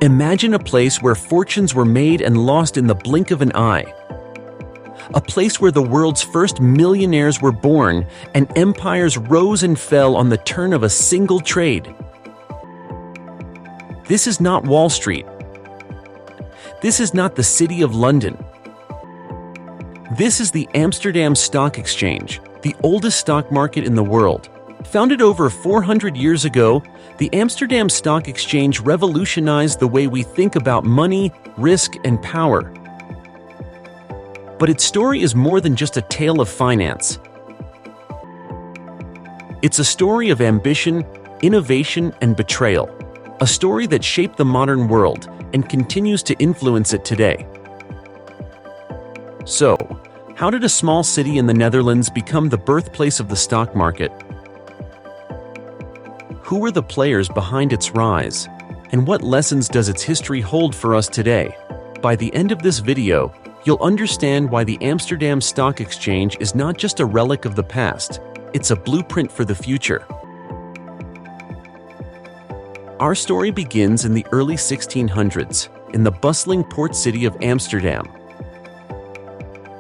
Imagine a place where fortunes were made and lost in the blink of an eye. A place where the world's first millionaires were born and empires rose and fell on the turn of a single trade. This is not Wall Street. This is not the City of London. This is the Amsterdam Stock Exchange, the oldest stock market in the world. Founded over 400 years ago, the Amsterdam Stock Exchange revolutionized the way we think about money, risk, and power. But its story is more than just a tale of finance. It's a story of ambition, innovation, and betrayal. A story that shaped the modern world and continues to influence it today. So, how did a small city in the Netherlands become the birthplace of the stock market? Who were the players behind its rise? And what lessons does its history hold for us today? By the end of this video, you'll understand why the Amsterdam Stock Exchange is not just a relic of the past, it's a blueprint for the future. Our story begins in the early 1600s, in the bustling port city of Amsterdam.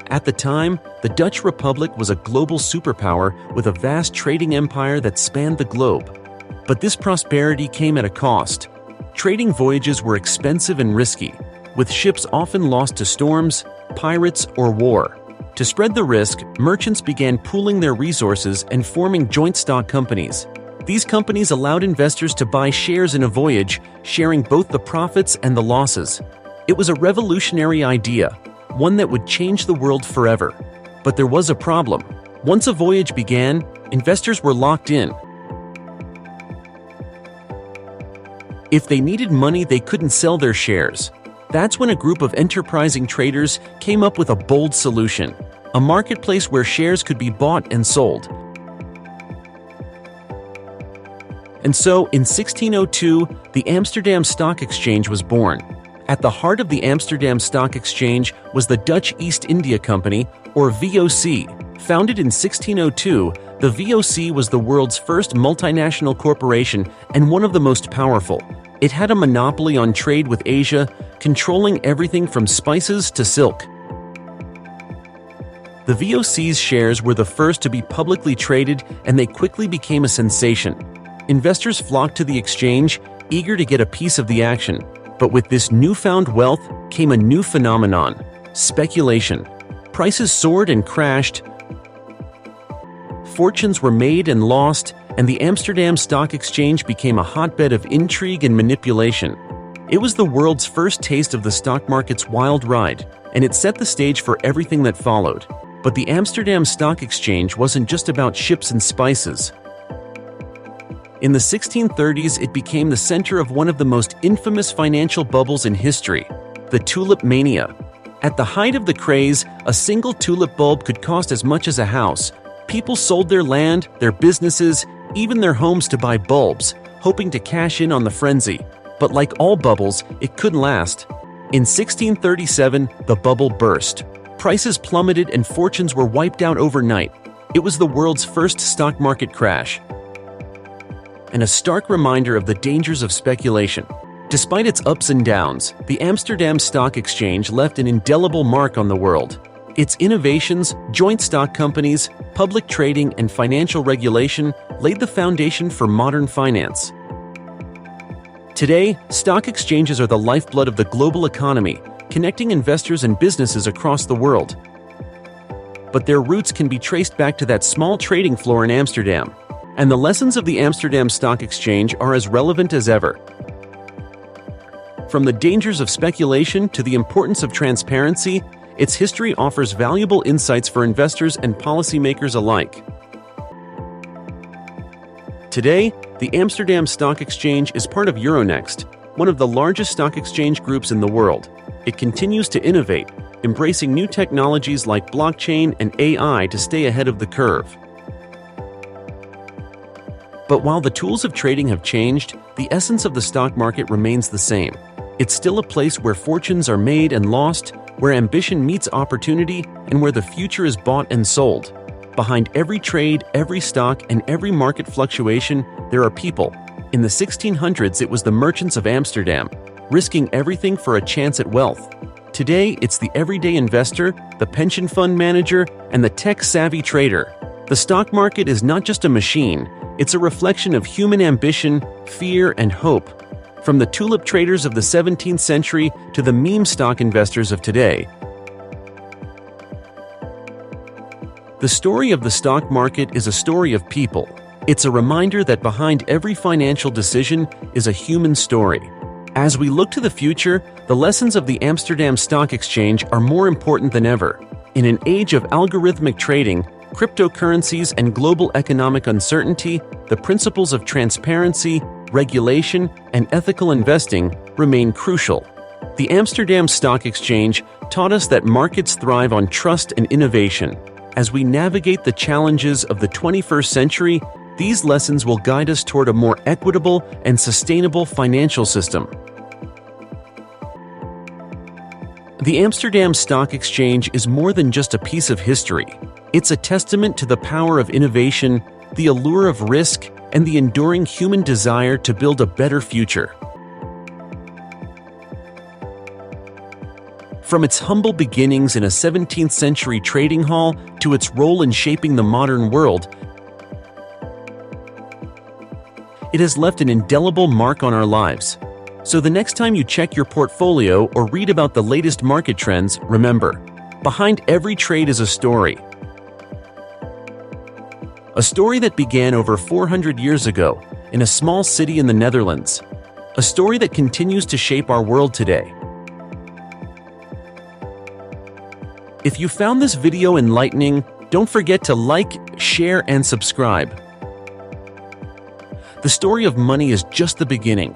At the time, the Dutch Republic was a global superpower with a vast trading empire that spanned the globe. But this prosperity came at a cost. Trading voyages were expensive and risky, with ships often lost to storms, pirates, or war. To spread the risk, merchants began pooling their resources and forming joint stock companies. These companies allowed investors to buy shares in a voyage, sharing both the profits and the losses. It was a revolutionary idea, one that would change the world forever. But there was a problem. Once a voyage began, investors were locked in. If they needed money, they couldn't sell their shares. That's when a group of enterprising traders came up with a bold solution, a marketplace where shares could be bought and sold. And so, in 1602, the Amsterdam Stock Exchange was born. At the heart of the Amsterdam Stock Exchange was the Dutch East India Company, or VOC. Founded in 1602, the VOC was the world's first multinational corporation and one of the most powerful. It had a monopoly on trade with Asia, controlling everything from spices to silk. The VOC's shares were the first to be publicly traded, and they quickly became a sensation. Investors flocked to the exchange, eager to get a piece of the action. But with this newfound wealth came a new phenomenon: speculation. Prices soared and crashed, fortunes were made and lost, and the Amsterdam Stock Exchange became a hotbed of intrigue and manipulation. It was the world's first taste of the stock market's wild ride, and it set the stage for everything that followed. But the Amsterdam Stock Exchange wasn't just about ships and spices. In the 1630s, it became the center of one of the most infamous financial bubbles in history, the Tulip Mania. At the height of the craze, a single tulip bulb could cost as much as a house. People sold their land, their businesses, even their homes to buy bulbs, hoping to cash in on the frenzy. But like all bubbles, it couldn't last. In 1637, the bubble burst. Prices plummeted and fortunes were wiped out overnight. It was the world's first stock market crash, and a stark reminder of the dangers of speculation. Despite its ups and downs, the Amsterdam Stock Exchange left an indelible mark on the world. Its innovations, joint stock companies, public trading, and financial regulation laid the foundation for modern finance. Today, stock exchanges are the lifeblood of the global economy, connecting investors and businesses across the world. But their roots can be traced back to that small trading floor in Amsterdam. And the lessons of the Amsterdam Stock Exchange are as relevant as ever. From the dangers of speculation to the importance of transparency, its history offers valuable insights for investors and policymakers alike. Today, the Amsterdam Stock Exchange is part of Euronext, one of the largest stock exchange groups in the world. It continues to innovate, embracing new technologies like blockchain and AI to stay ahead of the curve. But while the tools of trading have changed, the essence of the stock market remains the same. It's still a place where fortunes are made and lost, where ambition meets opportunity, and where the future is bought and sold. Behind every trade, every stock, and every market fluctuation, there are people. In the 1600s, it was the merchants of Amsterdam. risking everything for a chance at wealth. Today, it's the everyday investor, the pension fund manager, and the tech-savvy trader. The stock market is not just a machine, it's a reflection of human ambition, fear, and hope. From the tulip traders of the 17th century to the meme stock investors of today. The story of the stock market is a story of people. It's a reminder that behind every financial decision is a human story. As we look to the future, the lessons of the Amsterdam Stock Exchange are more important than ever. In an age of algorithmic trading, cryptocurrencies, and global economic uncertainty, the principles of transparency, regulation, and ethical investing remain crucial. The Amsterdam Stock Exchange taught us that markets thrive on trust and innovation. As we navigate the challenges of the 21st century, these lessons will guide us toward a more equitable and sustainable financial system. The Amsterdam Stock Exchange is more than just a piece of history. It's a testament to the power of innovation, the allure of risk, and the enduring human desire to build a better future. From its humble beginnings in a 17th century trading hall to its role in shaping the modern world, it has left an indelible mark on our lives. So the next time you check your portfolio or read about the latest market trends, remember, behind every trade is a story. A story that began over 400 years ago in a small city in the Netherlands. A story that continues to shape our world today. If you found this video enlightening, don't forget to like, share, and subscribe. The story of money is just the beginning.